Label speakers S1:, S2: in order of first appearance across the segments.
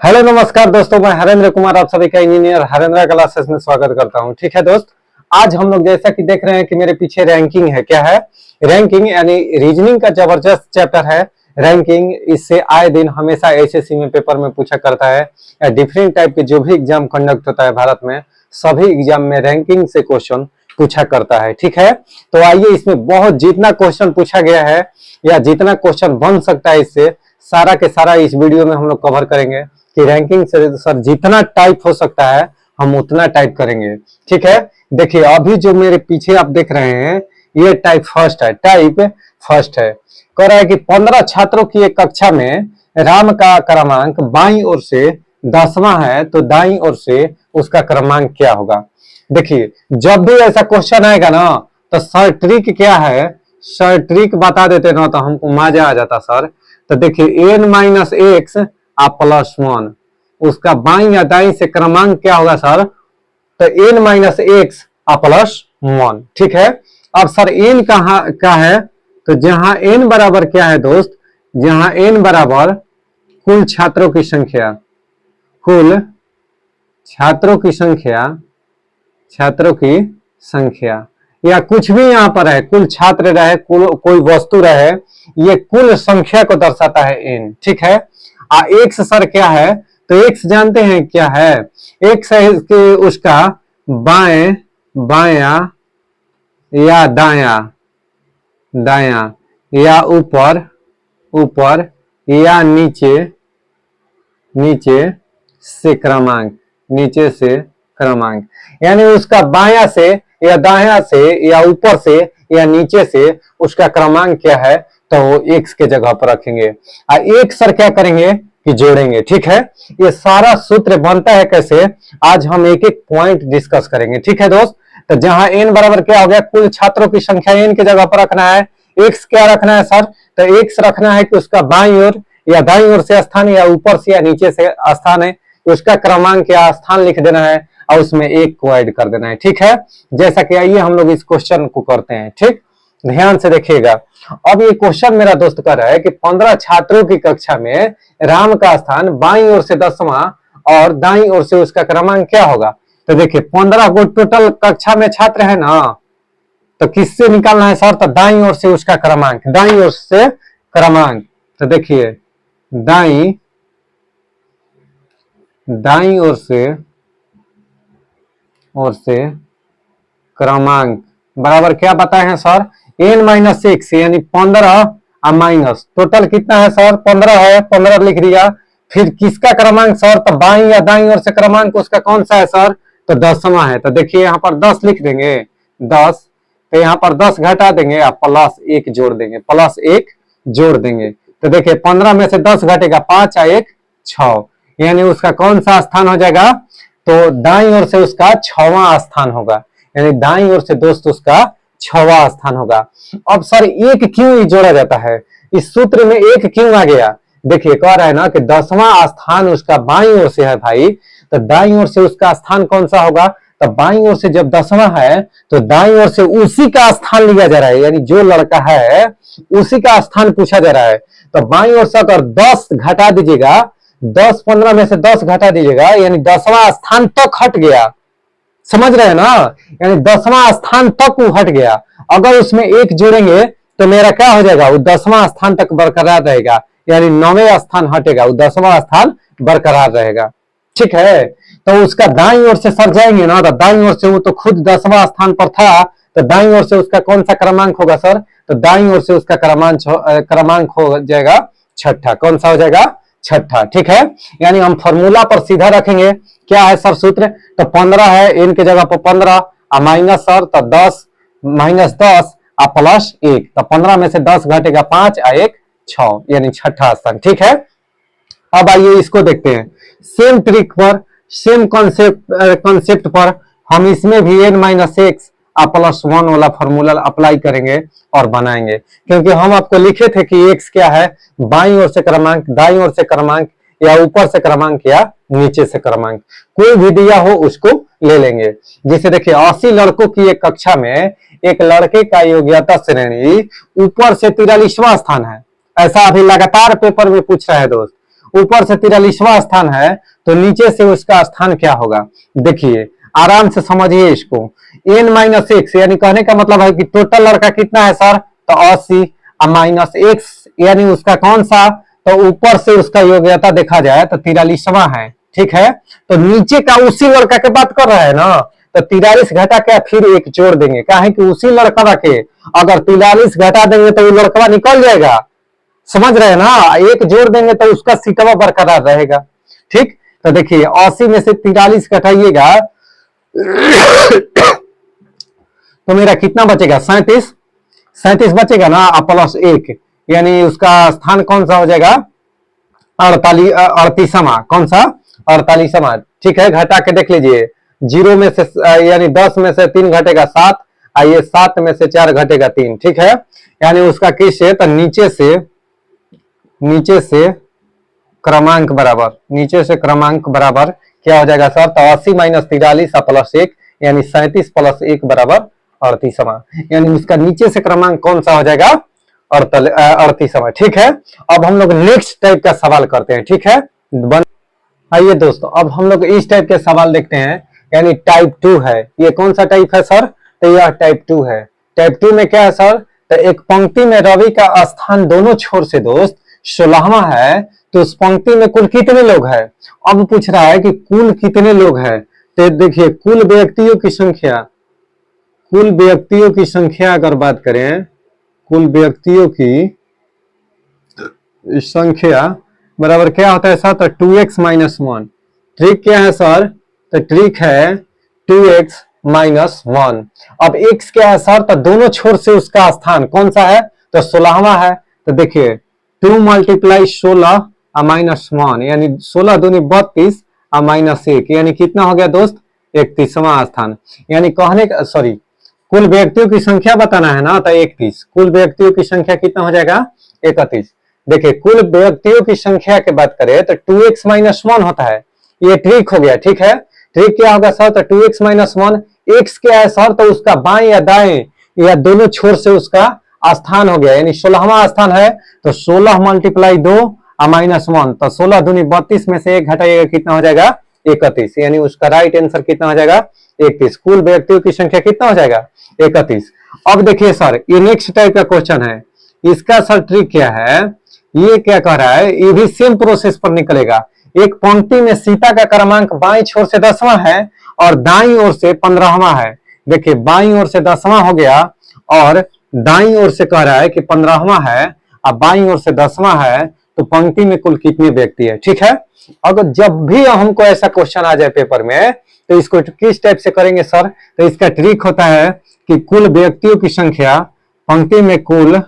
S1: Hello नमस्कार दोस्तों, मैं हरेंद्र कुमार आप सभी का इंजीनियर हरेंद्र क्लासेस में स्वागत करता हूं। ठीक है दोस्त, आज हम लोग जैसा कि देख रहे हैं कि मेरे पीछे रैंकिंग है। क्या है? रैंकिंग यानी रीजनिंग का जबरदस्त चैप्टर है रैंकिंग। इससे आए दिन हमेशा एसएससी में पेपर में पूछा करता है या डिफरेंट टाइप के जो भी एग्जाम कंडक्ट होता है भारत में, सभी एग्जाम में रैंकिंग से क्वेश्चन पूछा करता है। ठीक है, तो आइए इसमें बहुत जितना क्वेश्चन पूछा गया है या जितना क्वेश्चन बन सकता है इससे सारा के सारा इस वीडियो में हम लोग कवर करेंगे कि रैंकिंग से सर जितना टाइप हो सकता है हम उतना टाइप करेंगे। ठीक है, देखिए अभी जो मेरे पीछे आप देख रहे हैं ये टाइप फर्स्ट है। कह रहा है कि 15 छात्रों की एक कक्षा में राम का क्रमांक बाईं ओर से 10वां है तो दाईं ओर से उसका क्रमांक क्या होगा। देखिए जब भी ऐसा क्वेश्चन आएगा ना तो सर ट्रिक क्या है, सर ट्रिक बता देते ना तो हमको मजा आ जाता सर। तो देखिए n-x आप +1 उसका बाईं या दाईं से क्रमांक क्या होगा सर, तो n-x आप +1। ठीक है, अब सर n कहाँ का है, तो जहां n बराबर क्या है दोस्त, जहां n बराबर कुल छात्रों की संख्या, कुल छात्रों की संख्या या कुछ भी यहां पर है, कुल छात्र रहे, कुल कोई वस्तु रहे, ये कुल संख्या को दर्शाता है n। ठीक है, x सर क्या है, तो x जानते हैं क्या है, x है कि उसका बाएं बायां या दायां या ऊपर या नीचे से क्रमांक, यानी उसका बायां से या दायां से या ऊपर से या नीचे से उसका क्रमांक क्या है तो वो x के जगह पर रखेंगे और एक सर क्या करेंगे कि जोड़ेंगे। ठीक है, ये सारा सूत्र बनता है कैसे, आज हम एक एक पॉइंट डिस्कस करेंगे। ठीक है दोस्त, तो जहां n बराबर क्या हो गया, कुल छात्रों की संख्या n के जगह पर रखना है, x क्या रखना है सर, तो x रखना है कि उसका बाईं ओर या दाईं ओर से स्थान या ऊपर से या नीचे से स्थान है, उसका क्रमांक या स्थान लिख देना है और उसमें एक को ऐड कर देना है। ठीक है, जैसा कि आइए हम लोग इस क्वेश्चन को करते हैं। ठीक, ध्यान से देखिएगा। अब ये क्वेश्चन मेरा दोस्त कर रहा है कि 15 छात्रों की कक्षा में राम का स्थान बाईं ओर से 10वां और दाईं ओर से उसका क्रमांक क्या होगा। तो देखिए 15 को टोटल कक्षा में छात्र है ना, तो किससे निकालना है सर, तो दाईं ओर से उसका क्रमांक, दाईं ओर से क्रमांक। तो देखिए दाईं ओर से क्रमांक बराबर क्या बताए हैं सर, n-x यानी 15 और माइनस टोटल कितना है सर, 15 है, 15 लिख दिया। फिर किसका क्रमांक सर, तो बाईं या दाईं ओर से क्रमांक उसका कौन सा है सर, तो 10वां है। तो देखिए यहाँ पर 10 लिख देंगे, 10, तो यहाँ पर 10 घटा देंगे और +1 जोड़ देंगे। तो देखिए 15 में से 10 घटेगा 5 और 1 6, यानी उसका कौन सा स्थान हो जाएगा, तो दाईं ओर से उसका 6वां स्थान होगा, यानी दाईं ओर से दोस्त उसका 6वां स्थान होगा। अब सर एक क्यों जोड़ा जाता है, इस सूत्र में एक क्यों आ गया, देखिए कह रहा है ना कि 10वां स्थान उसका बाईं ओर से है भाई, तो दाईं ओर से उसका स्थान कौन सा होगा, तो बाईं ओर से जब 10वां है तो दाईं ओर से उसी का स्थान लिया जा रहा है, यानी जो लड़का है उसी का स्थान पूछा जा रहा है। तो बाईं ओर से अगर 10 घटा दीजिएगा, 10 15 में से 10 घटा दीजिएगा, यानी 10वां स्थान तक हट गया, समझ रहे हैं ना, यानी 10वां स्थान तक वो हट गया। अगर उसमें एक जोड़ेंगे तो मेरा क्या हो जाएगा, वो 10वां स्थान तक बरकरार रहेगा, यानी 9वें स्थान हटेगा, वो 10वां स्थान बरकरार रहेगा। ठीक है, तो उसका दाईं ओर से सर जाएंगे ना, तो दाईं ओर से वो तो खुद 10वां स्थान पर था, तो दाईं ओर से उसका कौन सा क्रमांक होगा सर, तो दाईं ओर से उसका क्रमांक हो जाएगा छठा। कौन सा हो जाएगा, छठा। ठीक है, यानी हम फॉर्मूला पर सीधा रखेंगे, क्या है सर सूत्र, तो 15 है, n के जगह पर 15 और माइनस सर तो 10 -10 और +1, तो 15 में से 10 घटेगा 5 और 1 6, यानी छठा स्थान। ठीक है, अब आइए इसको देखते हैं, सेम ट्रिक पर, सेम कॉन्सेप्ट पर हम इसमें भी n-x और +1 वाला फॉर्मूला अप्लाई करेंगे और बनाएंगे, क्योंकि हम आपको लिखे थे कि x क्या है, बाईं ओर से क्रमांक, दाईं ओर से क्रमांक या ऊपर से क्रमांक या नीचे से क्रमांक, कोई भी दिया हो उसको ले लेंगे। जैसे देखिए 80 लड़कों की एक कक्षा में एक लड़के का योग्यता श्रेणी ऊपर से 43वां स्थान है, ऐसा अभी लगातार पेपर में पूछ रहा है दोस्त, ऊपर से 43वां स्थान है तो नीचे से उसका स्थान क्या होगा। देखिए आराम से समझिए इसको। n-x यानी कहने का मतलब है कि टोटल लड़का कितना है सर, तो 80 माइनस x यानी उसका कौन सा, तो ऊपर से उसका योग्यता देखा जाए तो 43वां है, ठीक है। तो नीचे का उसी लड़का के बात कर रहा है ना, तो 43 घटा के फिर एक जोड़ देंगे, क्या है कि उसी लड़का के अगर 43 घटा देंगे तो वो लड़का निकल जाएगा, समझ रहे हैं ना। एक जोड़ देंगे तो उसका सीटवा बरकरार रहेगा, ठीक। तो देखिए 80 में से 43 घटाइएगा तो मेरा कितना बचेगा, 37 बचेगा ना, प्लस 1 यानी उसका स्थान कौन सा हो जाएगा, 38वां, कौन सा, 48वां, ठीक है। घटा के देख लीजिए, 0 में से यानी 10 में से 3 घटेगा 7, आइए 7 में से 4 घटेगा 3, ठीक है। यानी उसका किस है, तो नीचे से क्रमांक बराबर, नीचे से क्रमांक बराबर क्या हो जाएगा सर, तो 80 माइनस 43 प्लस 1 यानी 37 प्लस 1 बराबर 38वां, यानी उसका नीचे से क्रमांक कौन सा हो जाएगा, 38वां, ठीक है। अब हम लोग नेक्स्ट टाइप का सवाल करते हैं, ठीक है। आइए दोस्तों अब हम लोग इस टाइप के सवाल देखते हैं, यानी टाइप 2 है। ये कौन सा टाइप है सर, तो यह टाइप 2 है। टाइप 2 में क्या है सर, तो एक पंक्ति में रवि का स्थान दोनों छोर से दोस्त 16वां है, तो उस पंक्ति में कुल कितने लोग हैं। अब पूछ रहा है कि कुल कितने लोग हैं, तो देखिए कुल व्यक्तियों की संख्या अगर बात करें, कुल व्यक्तियों की संख्या बराबर क्या होता है सर, तो 2x माइनस 1। ट्रिक क्या है सर, तो ट्रिक है 2x माइनस 1। अब x क्या है सर, तो दोनों छोर से उसका स्थान कौन सा है, तो 16वां है। तो देखिए 2 मल्टीप्लाई 16 माइनस 1 यानी 16 दूनी 32 माइनस 1 यानी कितना हो गया दोस्त, 31वां स्थान। यानी कहने का सॉरी, कुल व्यक्तियों की संख्या बताना है ना, तो 31, कुल व्यक्तियों की संख्या कितना हो जाएगा, 31। देखिए कुल व्यक्तियों की संख्या की बात करें तो 2x माइनस 1 होता है, ये ट्रिक हो गया, ठीक है। ट्रिक क्या होगा सर, तो 2x माइनस 1, x क्या है सर, तो उसका बाएं या दाएं या दोनों छोर से उसका स्थान हो गया, यानी 16वां स्थान है, तो 16 मल्टीप्लाई 2 माइनस 1, तो 16 दूनी 32 में से 1 घटाइएगा कितना हो जाएगा, 31, यानी उसका राइट आंसर कितना हो जाएगा, 31। कुल व्यक्तियों की संख्या कितना हो जाएगा, 31। अब देखिए सर ये नेक्स्ट टाइप का क्वेश्चन है, इसका सर ट्रिक क्या है, ये क्या कह रहा है, ये भी सेम प्रोसेस पर निकलेगा। एक पंक्ति में सीता का क्रमांक बाईं छोर से 10वां है और दाईं ओर से 15वां है। देखिए बाईं ओर से 10वां हो गया और दाईं ओर से कह रहा है कि 15वां है, अब बाईं ओर से 10वां है, तो पंक्ति में कुल कितने व्यक्ति है, ठीक है। अगर जब भी हमको ऐसा क्वेश्चन आ जाए पेपर में, तो इसको किस टाइप से करेंगे सर, तो इसका ट्रिक होता है कि कुल व्यक्तियों की संख्या, पंक्ति में कुल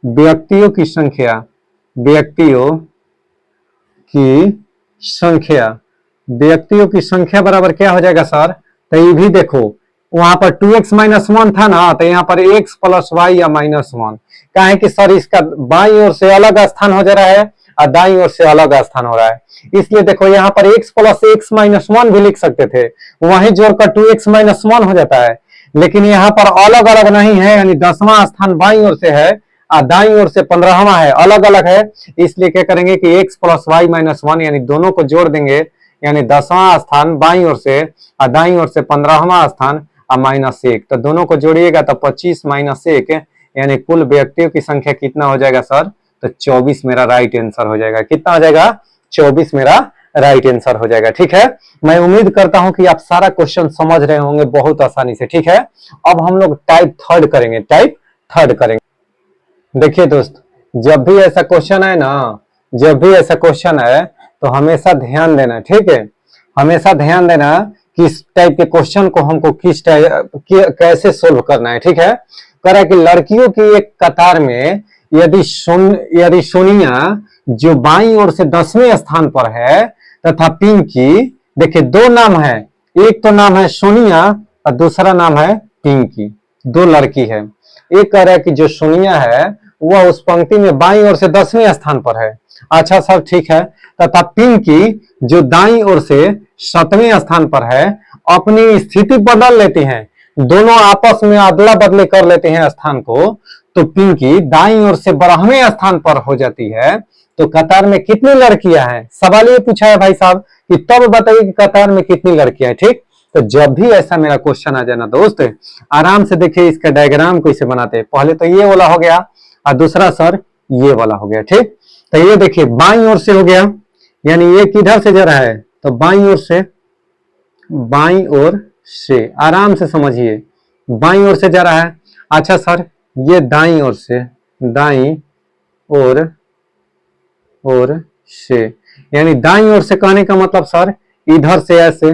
S1: व्यक्तियों की संख्या बराबर क्या हो जाएगा सर, तो ये भी देखो वहां पर 2x माइनस 1 था ना, तो यहाँ पर x प्लस वाई या माइनस 1, क्या है कि सर इसका बाईं ओर से अलग स्थान हो जा रहा है और दाईं ओर से अलग स्थान हो रहा है, इसलिए देखो यहाँ पर x प्लस x माइनस 1 भी लिख सकते थे, वहीं जोड़कर 2x माइनस 1 हो जाता है, लेकिन यहाँ पर अलग अलग नहीं है, यानी 10वां स्थान बाईं ओर से है और दाईं ओर से 15वां है, अलग अलग है, इसलिए क्या करेंगे कि x प्लस वाई माइनस 1 यानी दोनों को जोड़ देंगे, यानी 10वां स्थान बाईं ओर से और दाईं ओर से 15वां स्थान माइनस 1, तो दोनों को जोड़िएगा तो 25 माइनस 1 यानी कुल व्यक्तियों की संख्या कितना हो जाएगा सर, तो 24 मेरा राइट आंसर हो जाएगा। कितना हो जाएगा, 24 मेरा राइट आंसर हो जाएगा, ठीक है। मैं उम्मीद करता हूं कि आप सारा क्वेश्चन समझ रहे होंगे बहुत आसानी से, ठीक है। अब हम लोग टाइप थर्ड करेंगे। देखिए दोस्त जब भी ऐसा क्वेश्चन है तो हमेशा ध्यान देना, ठीक है, हमेशा ध्यान देना किस टाइप के क्वेश्चन को हमको किस टाइप कैसे सोल्व करना है, ठीक है। कह रहा है कि लड़कियों की एक कतार में यदि सोनिया जो बाईं ओर से 10वें स्थान पर है तथा पिंकी, देखिए दो नाम है, एक तो नाम है सोनिया और दूसरा नाम है पिंकी, दो लड़की है। एक कह रहा है कि जो सोनिया है वह उस पंक्ति में बाईं ओर से 10वें स्थान पर है, अच्छा सर ठीक है, तथा पिंकी जो दाईं ओर से 7वें स्थान पर है, अपनी स्थिति बदल लेती हैं, दोनों आपस में अदला बदली कर लेते हैं स्थान को, तो पिंकी दाईं ओर से 12वें स्थान पर हो जाती है तो कतार में कितनी लड़कियां हैं, सवाल ये पूछा है भाई साहब कि तब बताइए कि कतार में कितनी लड़कियां हैं। ठीक, तो जब भी ऐसा मेरा क्वेश्चन आ जाए ना दोस्त, आराम से देखिए इसका डायग्राम कैसे बनाते हैं। पहले तो ये वाला हो गया और दूसरा सर ये वाला हो गया। ठीक, तो ये देखिए बाईं ओर से हो गया, यानी ये किधर से जा रहा है, तो बाईं ओर से, बाईं ओर से, आराम से समझिए बाईं ओर से जा रहा है। अच्छा सर ये दाईं ओर से, दाईं ओर से, यानी दाईं ओर से कहने का मतलब सर इधर से ऐसे,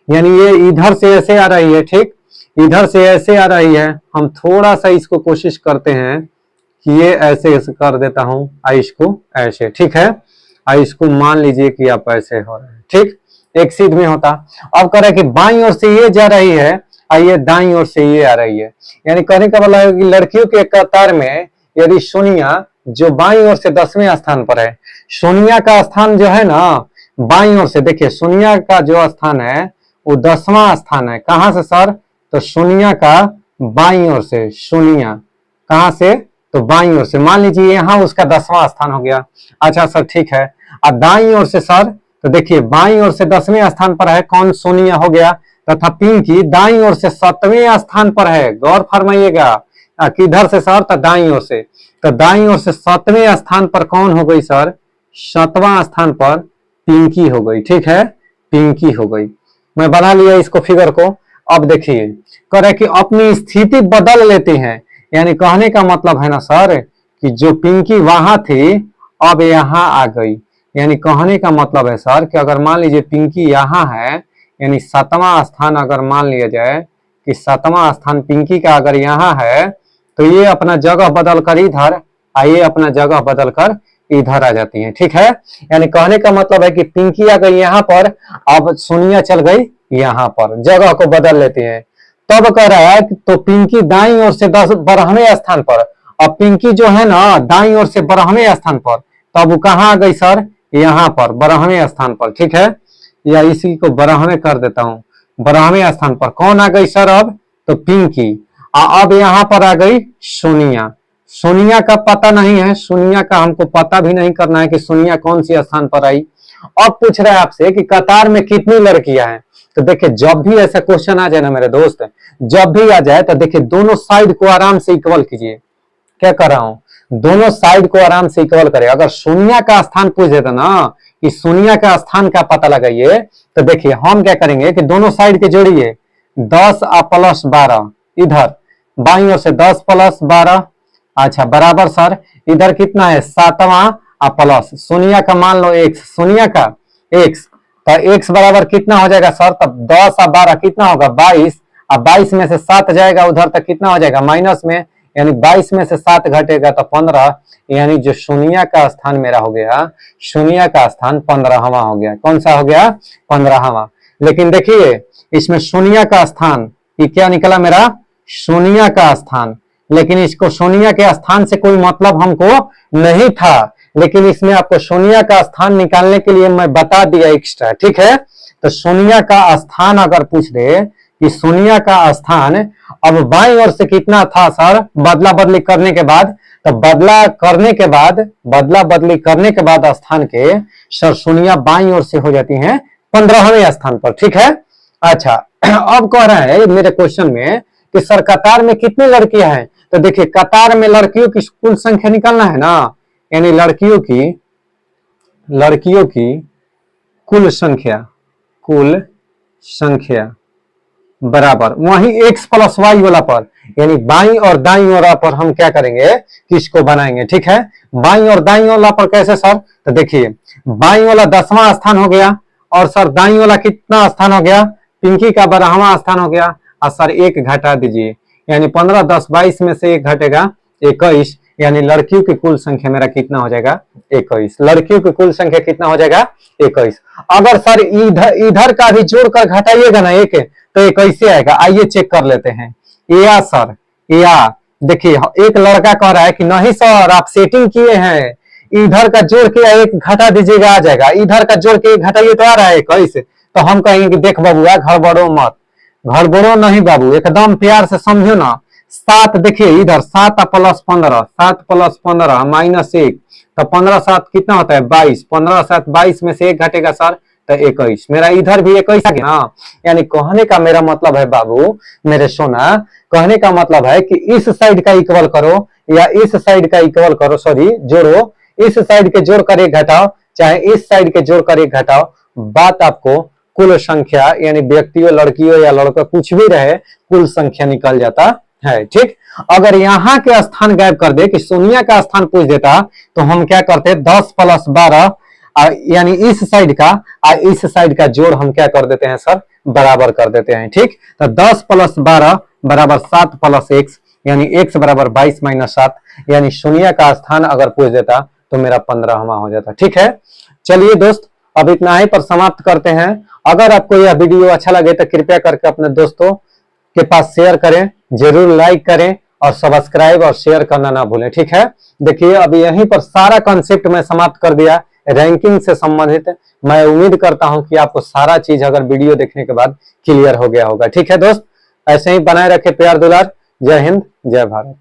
S1: यानी ये इधर से ऐसे आ रही है। ठीक, इधर से ऐसे आ रही है। हम थोड़ा सा इसको कोशिश करते हैं कि ये ऐसे कर देता हूं, इसको ऐसे। ठीक है, इसको मान लीजिए कि आप ऐसे हो रहे हैं। ठीक, एक सीध में होता। अब कह रहे कि बाईं ओर से ये जा रही है और ये दाईं ओर से ये आ रही है, यानी कहने का मतलब है कि लड़कियों के कतार में यदि सोनिया जो बाईं ओर से 10वें स्थान पर है, सोनिया का स्थान जो है ना बाईं ओर से, देखिए सोनिया का जो स्थान है वो 10वां स्थान है। कहां से सर, तो सोनिया का बाईं ओर से, सोनिया कहां से, तो बाईं ओर से, मान लीजिए यहां उसका 10वां स्थान हो गया। अच्छा सर ठीक है, अब दाईं ओर से सर, तो देखिए बाईं ओर से 10वें स्थान पर है कौन, सोनिया हो गया, तथा पिंकी दाईं ओर से 7वें स्थान पर है। गौर फरमाइएगा किधर से सर, तो दाईं ओर से, तो दाईं ओर से 7वें स्थान पर कौन हो गई सर, 7वां स्थान पर पिंकी हो गई। ठीक है, पिंकी हो गई। मैं बना लिया इसको फिगर को। अब देखिए करे कि अपनी स्थिति बदल लेते हैं, यानी कहने का मतलब है ना सर कि जो पिंकी वहां थी अब यहाँ आ गई, यानी कहने का मतलब है सर कि अगर मान लीजिए पिंकी यहाँ है, यानी 7वां स्थान अगर मान लिया जाए कि 7वां स्थान पिंकी का अगर यहाँ है, तो ये अपना जगह बदल कर इधर, आइए अपना जगह बदल कर इधर आ जाती है। ठीक है, यानी कहने का मतलब है कि पिंकी आ गई यहाँ पर, अब सोनिया चल गई यहाँ पर, जगह को बदल लेते हैं। तब कह रहा है कि तो पिंकी दाईं ओर से 12वें स्थान पर, अब पिंकी जो है ना दाईं ओर से 12वें स्थान पर, तब वो कहाँ आ गई सर, यहाँ पर 12वें स्थान पर। ठीक है, या इसी को 12वें कर देता हूँ, 12वें स्थान पर कौन आ गई सर, अब तो पिंकी। अब यहाँ पर आ गई सोनिया। सोनिया का पता नहीं है, सोनिया का हमको पता भी नहीं करना है कि सोनिया कौन सी स्थान पर आई। अब पूछ रहा है आपसे कि कतार में कितनी लड़कियां हैं, तो देखिए जब भी ऐसा क्वेश्चन आ जाए ना मेरे दोस्त, जब भी आ जाए तो देखिए दोनों साइड को आराम से इक्वल कीजिए। क्या कर रहा हूं, दोनों साइड को आराम से इक्वल करें। अगर सोनिया का स्थान पूछ देता ना कि सोनिया का स्थान का पता लगाइए, तो देखिए हम क्या करेंगे कि दोनों साइड के जोड़िए, 10 और प्लस 12, इधर बाईं ओर से 10 प्लस 12, अच्छा बराबर सर इधर कितना है 7वां और प्लस सोनिया का मान लो x, सोनिया का x, तो x बराबर कितना हो जाएगा सर, तब 10 और 12 कितना होगा 22, और 22 में से 7 जाएगा उधर तक कितना हो जाएगा माइनस में, यानी 22 में से 7 घटेगा तो 15, यानी जो सोनिया का स्थान मेरा हो गया, सोनिया का स्थान 15वां हो गया। कौन सा हो गया, 15वां। लेकिन देखिए इसमें सोनिया का स्थान ये क्या निकला मेरा, सोनिया का स्थान, लेकिन इसको सोनिया के स्थान से कोई मतलब हमको नहीं था, लेकिन इसमें आपको सोनिया का स्थान निकालने के लिए मैं बता दिया एक्स्ट्रा। ठीक है, तो सोनिया का स्थान अगर पूछ दे कि सोनिया का स्थान अब बाईं ओर से कितना था सर, बदला बदली करने के बाद, तो बदला बदली करने के बाद स्थान के सर सोनिया बाईं ओर से हो जाती हैं 15वें स्थान पर। ठीक है, अच्छा अब कह रहा है मेरे क्वेश्चन में कि सर कतार में कितनी लड़कियां हैं, तो देखिए कतार में लड़कियों की कुल संख्या निकालना है ना, यानी लड़कियों की कुल संख्या बराबर वहीं x प्लस वाई वाला पर, यानी बाईं और दाईं वाला पर हम क्या करेंगे कि इसको बनाएंगे। ठीक है, बाईं और दाईं वाला पर कैसे सर, तो देखिए बाईं वाला 10वां स्थान हो गया, और सर दाईं वाला कितना स्थान हो गया, पिंकी का 12वां स्थान हो गया, और सर एक घटा दीजिए, यानी 15 10 22 में से एक घटेगा 21, यानी लड़कियों की कुल संख्या मेरा कितना हो जाएगा 21। लड़कियों की कुल संख्या कितना हो जाएगा 21। अगर सर इधर का भी जोड़कर घटाइएगा ना एक, तो 21 आएगा। आइए चेक कर लेते हैं। या सर या देखिए एक लड़का कह रहा है कि नहीं सर आप सेटिंग किए हैं, इधर का जोड़ के एक घटा दीजिएगा आ जाएगा, इधर का जोड़ के एक घटाइए तो आ रहा है 21। तो हम कहेंगे कि देख बबुआ गड़बड़ो मत, गड़बड़ो नहीं बाबू, एकदम प्यार से समझो ना, 7 देखिए इधर 7 प्लस 15, 7 प्लस 15 माइनस 1, तो 15 7 कितना होता है 22, 15 7 22 में से 1 घटेगा सर तो 21, मेरा इधर भी 21 आ गया ना। यानी कहने का मेरा मतलब है बाबू मेरे सोना, कहने का मतलब है कि इस साइड का इक्वल करो या इस साइड का इक्वल करो, सॉरी जोड़ो, इस साइड के जोड़ कर 1 घटाओ चाहे इस साइड के जोड़ कर 1 घटाओ, बात आपको कुल संख्या यानी व्यक्तियों लड़कियों या लड़का कुछ भी रहे कुल संख्या निकल जाता है। ठीक, अगर यहाँ के स्थान गायब कर दे कि सोनिया का स्थान पूछ देता तो हम क्या करते 10 प्लस 12 यानी इस साइड का और इस साइड का जोड़ हम क्या कर देते हैं सर बराबर कर देते हैं। ठीक, तो 10 प्लस 12 बराबर 7 प्लस x यानी x बराबर 22 माइनस 7, यानी सोनिया का स्थान अगर पूछ देता तो मेरा 15वां हो जाता। ठीक है, चलिए दोस्त अब इतना ही पर समाप्त करते हैं। अगर आपको यह वीडियो अच्छा लगे तो कृपया करके अपने दोस्तों के पास शेयर करें, जरूर लाइक करें और सब्सक्राइब और शेयर करना ना भूलें। ठीक है, देखिए अभी यहीं पर सारा कॉन्सेप्ट मैं समाप्त कर दिया रैंकिंग से संबंधित। मैं उम्मीद करता हूं कि आपको सारा चीज अगर वीडियो देखने के बाद क्लियर हो गया होगा। ठीक है दोस्त, ऐसे ही बनाए रखे प्यार दुलार। जय हिंद, जय भारत।